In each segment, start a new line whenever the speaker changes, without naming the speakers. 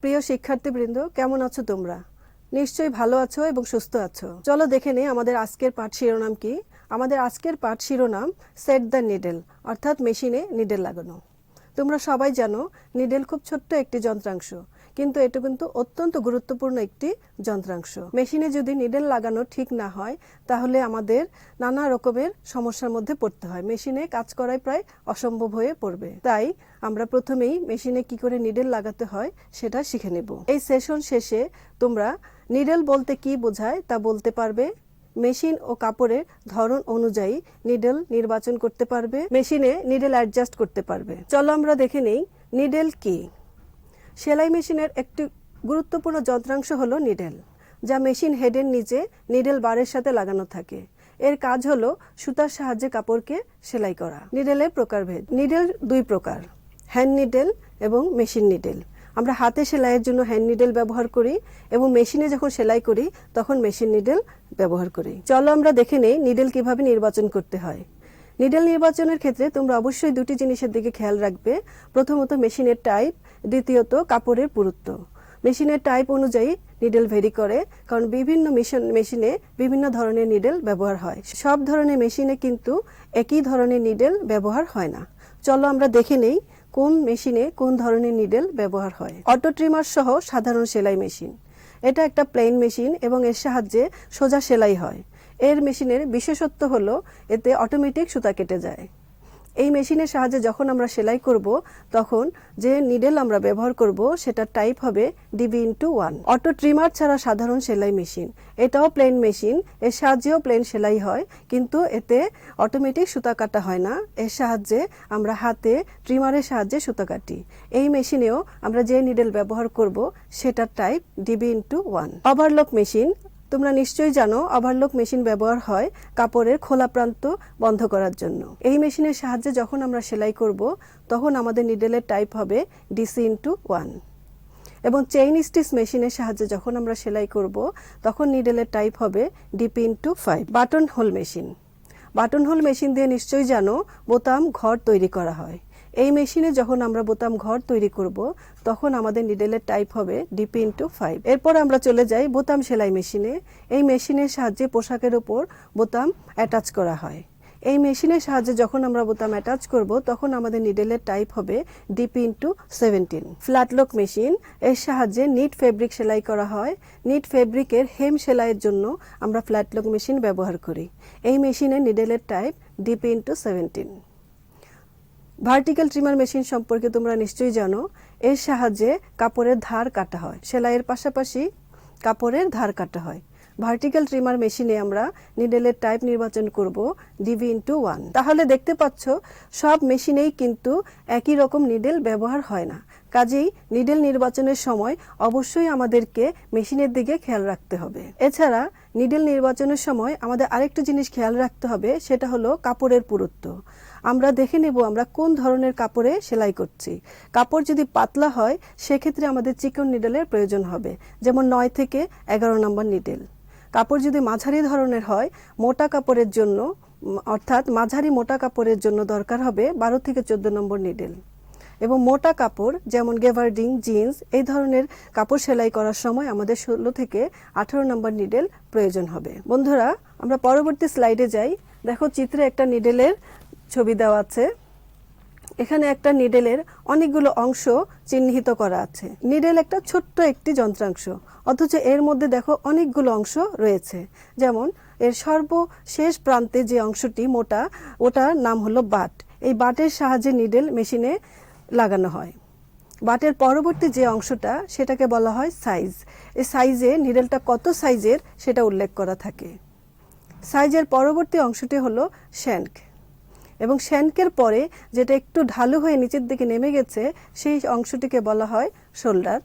প্রিয় শিক্ষার্থীবৃন্দ, কেমন আছো তোমরা? নিশ্চয়ই ভালো আছো এবং সুস্থ আছো। চলো দেখে নেই আমাদের আজকের পাঠ শিরোনাম কি। আমাদের আজকের পাঠ শিরোনাম সেট দ্য নিডেল, অর্থাৎ মেশিনে নিডেল লাগানো। তোমরা সবাই জানো নিডেল খুব ছোট্ট একটি যন্ত্রাংশ, কিন্তু এটা কিন্তু অত্যন্ত গুরুত্বপূর্ণ একটি যন্ত্রাংশ। মেশিনে যদি নিডেল লাগানো ঠিক না হয় তাহলে আমাদের নানা রকমের সমস্যার মধ্যে পড়তে হয়। মেশিনে কাজ করাই প্রায় অসম্ভব হয়ে পড়বে। তাই আমরা প্রথমেই মেশিনে কি করে নিডেল লাগাতে হয় সেটা শিখে নেব। এই সেশন শেষে তোমরা নিডেল বলতে কি বোঝায় তা বলতে পারবে, মেশিন ও কাপড়ের ধরন অনুযায়ী নিডেল নির্বাচন করতে পারবে, মেশিনে নিডেল অ্যাডজাস্ট করতে পারবে। চলো আমরা দেখে নেই নিডেল কি। সেলাই মেশিনের একটি গুরুত্বপূর্ণ যন্ত্রাংশ হলো নিডেল, যা মেশিন হেডের নিচে নিডেল বারের সাথে লাগানো থাকে। এর কাজ হলো সুতার সাহায্যে কাপড়কে সেলাই করা। নিডেলের প্রকারভেদ। নিডেল দুই প্রকার, হ্যান্ড নিডেল এবং মেশিন নিডেল। আমরা হাতে সেলাইয়ের জন্য হ্যান্ড নিডেল ব্যবহার করি এবং মেশিনে যখন সেলাই করি তখন মেশিন নিডেল ব্যবহার করি। চলো আমরা দেখে নেই নিডেল কিভাবে নির্বাচন করতে হয়। নিডেল নির্বাচনের ক্ষেত্রে তোমরা অবশ্যই দুটি জিনিসের দিকে খেয়াল রাখবে। প্রথমত মেশিনের টাইপ, দ্বিতীয়ত কাপড়ের পুরুত্ব। মেশিনের টাইপ অনুযায়ী নিডেল ভেরি করে, কারণ বিভিন্ন মেশিনে বিভিন্ন ধরনের নিডেল ব্যবহার হয়। সব ধরনের মেশিনে কিন্তু একই ধরনের নিডেল ব্যবহার হয় না। চলো আমরা দেখে নেই কোন মেশিনে কোন ধরনের নিডেল ব্যবহার হয়। অটো ট্রিমার সহ সাধারণ সেলাই মেশিন। এটা একটা প্লেন মেশিন এবং এর সাহায্যে সোজা সেলাই হয়। এর মেশিনের বিশেষত্ব হলো এতে অটোমেটিক সুতা কেটে যায়। এই মেশিনের সাহায্যে যখন আমরা সেলাই করব তখন যে নিডেল আমরা ব্যবহার করব সেটা টাইপ হবে DB/1। অটো ট্রিমার ছাড়া সাধারণ সেলাই মেশিন, এটাও প্লেন মেশিন, এর সাহায্যেও প্লেন সেলাই হয়, কিন্তু এতে অটোমেটিক সুতা কাটা হয় না। এর সাহায্যে আমরা হাতে ট্রিমারের সাহায্যে সুতা কাটি। এই মেশিনেও আমরা যে নিডেল ব্যবহার করব সেটার টাইপ DB/1। Overlock machine. তোমরা নিশ্চয়ই জানো ওভারলক মেশিন ব্যবহার হয় কাপড়ের খোলা প্রান্ত বন্ধ করার জন্য। এই মেশিনের সাহায্যে যখন আমরা সেলাই করব তখন আমাদের নিডেলের টাইপ হবে DC/1। এবং চেইন স্টিচ মেশিনের সাহায্যে যখন আমরা সেলাই করব তখন নিডেলের টাইপ হবে DP/5। Button whole machine. Button whole machine দিয়ে নিশ্চয়ই জানো বোতাম ঘর তৈরি করা হয়। এই মেশিনে যখন আমরা বোতাম ঘর তৈরি করব তখন আমাদের নিডেলের টাইপ হবে DP/5। এরপর আমরা চলে যাই বোতাম সেলাই মেশিনে। এই মেশিনের সাহায্যে পোশাকের উপর বোতাম অ্যাটাচ করা হয়। এই মেশিনের সাহায্যে যখন আমরা বোতাম অ্যাটাচ করব তখন আমাদের নিডেলের টাইপ হবে DP/17। ফ্ল্যাটলক মেশিন। এর সাহায্যে নিট ফেব্রিক সেলাই করা হয়। নিট ফেব্রিকের হেম সেলাইয়ের জন্য আমরা ফ্ল্যাটলক মেশিন ব্যবহার করি। এই মেশিনের নিডেলের type DP/17। Vertical trimmer machine সম্পর্কে তোমরা নিশ্চয়ই জানো। এর সাহায্যে কাপড়ের ধার কাটা হয়, সেলাইয়ের পাশাপাশি কাপড়ের ধার কাটা হয়। ভার্টিক্যাল ট্রিমার মেশিনে আমরা নিডেলের টাইপ নির্বাচন করব DB/1। তাহলে দেখতে পাচ্ছ সব মেশিনেই কিন্তু একই রকম নিডেল ব্যবহার হয় না। কাজেই নিডেল নির্বাচনের সময় অবশ্যই আমাদেরকে মেশিনের দিকে খেয়াল রাখতে হবে। এছাড়া নিডেল নির্বাচনের সময় আমাদের আরেকটা জিনিস খেয়াল রাখতে হবে, সেটা হলো কাপড়ের পুরুত্ব। আমরা দেখে নেব আমরা কোন ধরনের কাপড়ে সেলাই করছি। কাপড় যদি পাতলা হয় সেক্ষেত্রে আমাদের চিকন নিডেলের প্রয়োজন হবে, যেমন 9 থেকে 11 নম্বর নিডেল। কাপড় যদি মাঝারি ধরনের হয় মোটা কাপড়ের জন্য, অর্থাৎ মাঝারি মোটা কাপড়ের জন্য দরকার হবে 12 থেকে 14 নম্বর নিডেল। এবং মোটা কাপড় যেমন গেভার্ডিং, জিন্স এই ধরনের কাপড় সেলাই করার সময় আমাদের 16 থেকে 18 নম্বর নিডেল প্রয়োজন হবে। বন্ধুরা, আমরা পরবর্তী স্লাইডে যাই। দেখো চিত্রে একটা নিডেলের ছবি দেওয়া আছে। এখানে একটা নিডেলের অনেকগুলো অংশ চিহ্নিত করা আছে। নিডেল একটা ছোট্ট একটি যন্ত্রাংশ, অথচ এর মধ্যে দেখো অনেকগুলো অংশ রয়েছে। যেমন এর সর্বশেষ প্রান্তে যে অংশটি মোটা, ওটার নাম হলো বাট। এই বাটের সাহায্যে নিডেল মেশিনে লাগানো হয়। বাটের পরবর্তী যে অংশটা সেটাকে বলা হয় সাইজ। এই সাইজে নিডেলটা কত সাইজের সেটা উল্লেখ করা থাকে। সাইজের পরবর্তী অংশটি হলো শ্যাঙ্ক, এবং শ্যাঙ্কের পরে যেটা একটু ঢালু হয়ে নিচের দিকে নেমে গেছে সেই অংশটিকে বলা হয় শোল্ডার।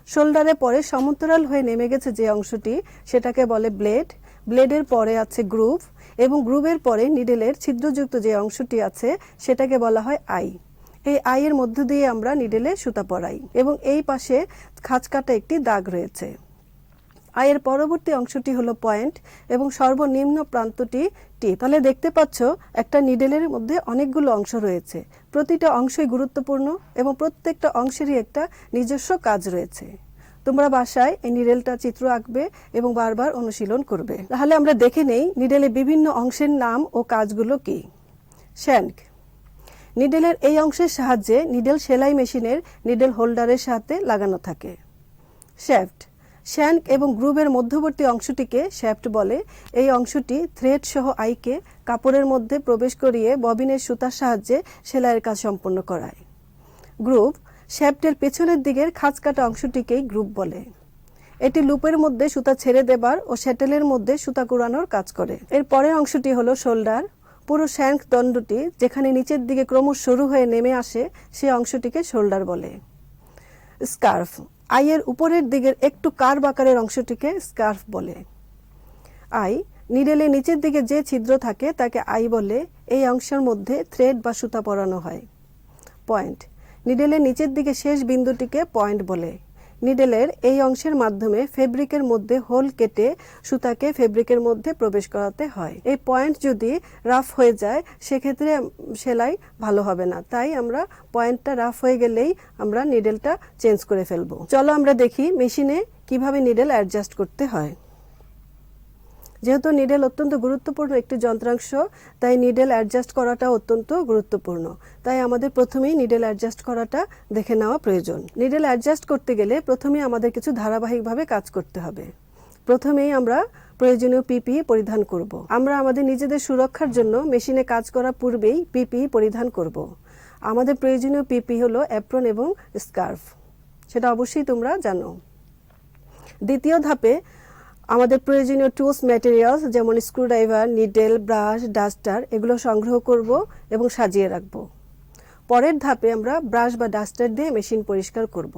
শোল্ডারের পরে সমান্তরাল হয়ে নেমে গেছে যে অংশটি সেটাকে বলে ব্লেড। ব্লেডের পরে আছে গ্রুভ, এবং গ্রুভের পরে নিডেলের ছিদ্রযুক্ত যে অংশটি আছে সেটাকে বলা হয় আই। এই আইয়ের মধ্য দিয়ে আমরা নিডেলে সুতা পরাই, এবং এই পাশে খাঁজ কাটা একটি দাগ রয়েছে। আইয়ের পরবর্তী অংশটি হলো পয়েন্ট এবং সর্বনিম্ন প্রান্তটি টিপ। তাহলে দেখতে পাচ্ছ একটা নিডেলের মধ্যে অনেকগুলো অংশ রয়েছে। প্রতিটা অংশই গুরুত্বপূর্ণ এবং প্রত্যেকটা অংশেরই একটা নিজস্ব কাজ রয়েছে। তোমরা বাসায় এই নিডেলটা চিত্র আঁকবে এবং বারবার অনুশীলন করবে। তাহলে আমরা দেখে নেই নিডেলে বিভিন্ন অংশের নাম ও কাজগুলো কি। শ্যাঙ্ক, নিডেলের এই অংশের সাহায্যে নিডেল সেলাই মেশিনের নিডেল হোল্ডারের সাথে লাগানো থাকে। শ্যাফট, শ্যাঙ্ক এবং গ্রুভের মধ্যবর্তী অংশটিকে শ্যাফট বলে। এই অংশটি থ্রেড সহ আইকে কাপড়ের মধ্যে প্রবেশ করিয়ে ববিনের সুতার সাহায্যে সেলাইয়ের কাজ সম্পন্ন করায়। গ্রুভ, শ্যাফটের পেছনের দিকের খাঁজ কাটা অংশটিকেই গ্রুভ বলে। এটি লুপের মধ্যে সুতা ছেড়ে দেবার ও শ্যাটেলের মধ্যে সুতা কুড়ানোর কাজ করে। এর পরের অংশটি হলো শোল্ডার। পুরো শ্যাঙ্ক দণ্ডটি যেখানে নিচের দিকে ক্রমশ সরু হয়ে নেমে আসে সেই অংশটিকে শোল্ডার বলে। স্কার্ফ, আইয়ের উপরের দিকের একটু কার্ভ আকারের অংশটিকে স্কার্ফ বলে। আই, নিডেলে নিচের দিকে যে ছিদ্র থাকে তাকে আই বলে। এই অংশের মধ্যে থ্রেড বা সুতা পরানো হয়। পয়েন্ট, নিডেলের নিচের দিকে শেষ বিন্দুটিকে পয়েন্ট বলে। নিডেলের এই অংশের মাধ্যমে ফেব্রিকের মধ্যে হোল কেটে সুতাকে ফেব্রিকের মধ্যে প্রবেশ করাতে হয়। এই পয়েন্ট যদি রাফ হয়ে যায় সেক্ষেত্রে সেলাই ভালো হবে না, তাই আমরা পয়েন্টটা রাফ হয়ে গেলেই আমরা নিডেলটা চেঞ্জ করে ফেলবো। চলো আমরা দেখি মেশিনে কিভাবে নিডেল অ্যাডজাস্ট করতে হয়। যেহেতু নিডেল অত্যন্ত গুরুত্বপূর্ণ একটি যন্ত্রাংশ, তাই নিডেল অ্যাডজাস্ট করাটা অত্যন্ত গুরুত্বপূর্ণ। তাই আমাদের প্রথমেই নিডেল অ্যাডজাস্ট করাটা দেখে নেওয়া প্রয়োজন। নিডেল অ্যাডজাস্ট করতে গেলে প্রথমেই আমাদের কিছু ধারাবাহিকভাবে কাজ করতে হবে। প্রথমেই আমরা প্রয়োজনীয় পিপিই পরিধান করব। আমরা আমাদের নিজেদের সুরক্ষার জন্য মেশিনে কাজ করার পূর্বেই পিপিই পরিধান করব। আমাদের প্রয়োজনীয় পিপি হলো অ্যাপ্রন এবং স্কার্ফ, সেটা অবশ্যই তোমরা জানো। দ্বিতীয় ধাপে আমাদের প্রয়োজনীয় টুলস ম্যাটেরিয়ালস যেমন স্ক্রুড্রাইভার, নিডেল, ব্রাশ, ডাস্টার এগুলো সংগ্রহ করব এবং সাজিয়ে রাখব। পরের ধাপে আমরা ব্রাশ বা ডাস্টার দিয়ে মেশিন পরিষ্কার করব,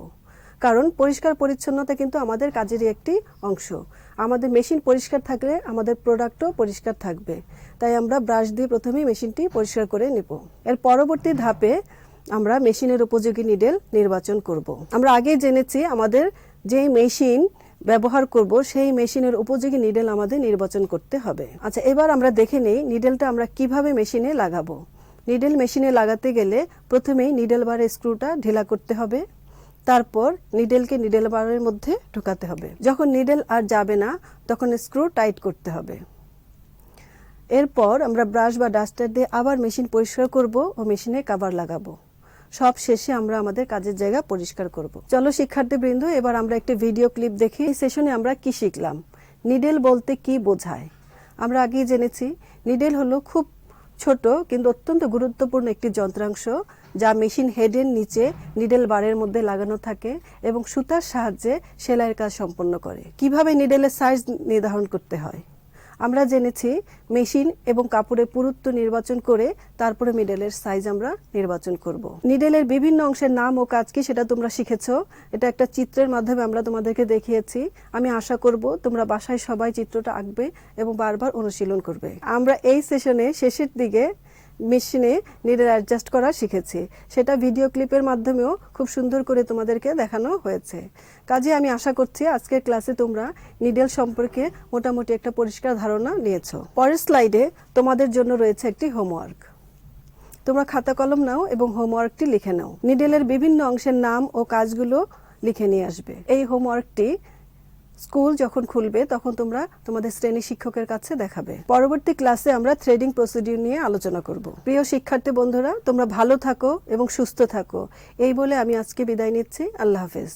কারণ পরিষ্কার পরিচ্ছন্নতা কিন্তু আমাদের কাজেরই একটি অংশ। আমাদের মেশিন পরিষ্কার থাকলে আমাদের প্রোডাক্টও পরিষ্কার থাকবে, তাই আমরা ব্রাশ দিয়ে প্রথমেই মেশিনটি পরিষ্কার করে নেব। এর পরবর্তী ধাপে আমরা মেশিনের উপযোগী নিডেল নির্বাচন করব। আমরা আগেই জেনেছি আমাদের যেই মেশিন ব্যবহার করব সেই মেশিনের উপযোগী নিডেল আমাদের নির্বাচন করতে হবে। আচ্ছা, এবার আমরা দেখে নেই নিডেলটা আমরা কিভাবে মেশিনে লাগাবো। নিডেল মেশিনে লাগাতে গেলে প্রথমেই নিডেল বারের স্ক্রুটা ঢিলা করতে হবে, তারপর নিডেলকে নিডেল বারের মধ্যে ঢোকাতে হবে। যখন নিডেল আর যাবে না তখন স্ক্রু টাইট করতে হবে। এরপর আমরা ব্রাশ বা ডাস্টার দিয়ে আবার মেশিন পরিষ্কার করব ও মেশিনে কভার লাগাবো। সব শেষে আমরা আমাদের কাজের জায়গা পরিষ্কার করব। চলো শিক্ষার্থীবৃন্দ, এবার আমরা একটা ভিডিও ক্লিপ দেখি। এই সেশনে আমরা কি শিখলাম, নিডেল বলতে কি বোঝায়। আমরা আগেই জেনেছি নিডেল হলো খুব ছোট কিন্তু অত্যন্ত গুরুত্বপূর্ণ একটি যন্ত্রাংশ, যা মেশিন হেডের নিচে নিডেল বারের মধ্যে লাগানো থাকে এবং সুতার সাহায্যে সেলাইয়ের কাজ সম্পন্ন করে। কিভাবে নিডেলের সাইজ নির্ধারণ করতে হয় আমরা জেনেছি। মেশিন এবং কাপড়ের পুরুত্ব নির্বাচন করে তারপরে নিডেলের সাইজ আমরা নির্বাচন করব। নিডেলের বিভিন্ন অংশের নাম ও কাজ কি সেটা তোমরা শিখেছো। এটা একটা চিত্রের মাধ্যমে আমরা তোমাদেরকে দেখিয়েছি। আমি আশা করব তোমরা বাসায় সবাই চিত্রটা আঁকবে এবং বারবার অনুশীলন করবে। আমরা এই সেশনে শেষের দিকে মেশিনে নিডেল অ্যাডজাস্ট করা শিখেছি, সেটা ভিডিও ক্লিপের মাধ্যমেও খুব সুন্দর করে তোমাদেরকে দেখানো হয়েছে। কাজে আমি আশা করছি আজকের ক্লাসে তোমরা নিডেল সম্পর্কে মোটামুটি একটা পরিষ্কার ধারণা নিয়েছো। পরের স্লাইডে তোমাদের জন্য রয়েছে একটি হোমওয়ার্ক। তোমরা খাতা কলম নাও এবং হোমওয়ার্কটি লিখে নাও। নিডেলের বিভিন্ন অংশের নাম ও কাজগুলো লিখে নিয়ে আসবে। এই হোমওয়ার্কটি স্কুল যখন খুলবে তখন তোমরা তোমাদের শ্রেণী শিক্ষকের কাছে দেখাবে। পরবর্তী ক্লাসে আমরা থ্রেডিং প্রসিডিউর নিয়ে আলোচনা করব। প্রিয় শিক্ষার্থী বন্ধুরা, তোমরা ভালো থাকো এবং সুস্থ থাকো এই বলে আমি আজকে বিদায় নিচ্ছি। আল্লাহ হাফেজ।